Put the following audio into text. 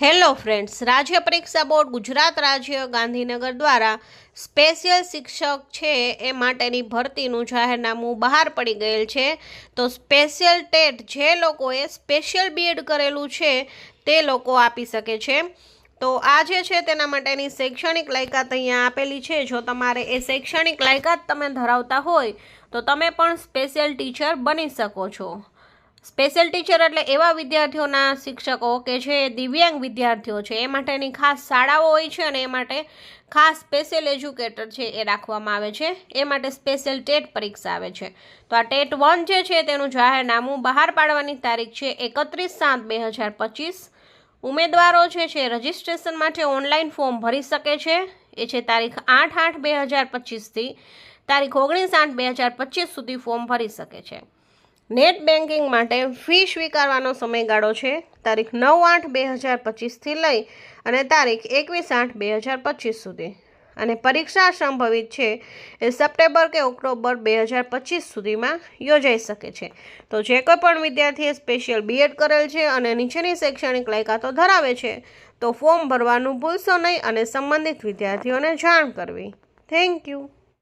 Hello friends, રાજ્ય પરીક્ષા board Gujarat રાજ્ય ગાંધીનગર દ્વારા સ્પેશિયલ શિક્ષક છે એ માટેની ભરતીનું જાહેરનામું બહાર પડી ગયેલ છે। તો સ્પેશિયલ ટેટ જે લોકોએ સ્પેશિયલ બીએડ કરેલું છે તે લોકો આપી શકે છે। તો આ જે છે તેના માટેની શૈક્ષણિક લાયકાત અહીંયા આપેલી છે। જો તમારે એ શૈક્ષણિક લાયકાત તમે ધરાવતા હોય તો તમે પણ સ્પેશિયલ ટીચર બની શકો છો। સ્પેશિયલ ટીચર એટલે એવા વિદ્યાર્થીઓના શિક્ષકો કે જે દિવ્યાંગ વિદ્યાર્થીઓ છે એ માટેની ખાસ શાળાઓ હોય છે અને એ માટે ખાસ સ્પેશિયલ એજ્યુકેટર છે એ રાખવામાં આવે છે। એ માટે સ્પેશિયલ ટેટ પરીક્ષા આવે છે। તો આ ટેટ 1 જે છે તેનું જાહેરનામું બહાર પાડવાની તારીખ છે 31/7/2025। ઉમેદવારો છે રજિસ્ટ્રેશન માટે ઓનલાઈન ફોર્મ ભરી શકે છે। એ છે તારીખ 8/8/2025થી તારીખ 19/8/2025 સુધી ફોર્મ ભરી શકે છે। નેટ બેન્કિંગ માટે ફી સ્વીકારવાનો સમયગાળો છે તારીખ 9/8/2025થી લઈ અને તારીખ 21/8/2025 સુધી। અને પરીક્ષા સંભવિત છે એ સપ્ટેમ્બર કે ઓક્ટોબર 2025 સુધીમાં યોજાઈ શકે છે। તો જે કોઈ પણ વિદ્યાર્થીએ સ્પેશિયલ બીએડ કરેલ છે અને નીચેની શૈક્ષણિક લાયકાતો ધરાવે છે તો ફોર્મ ભરવાનું ભૂલશો નહીં અને સંબંધિત વિદ્યાર્થીઓને જાણ કરવી। Thank you.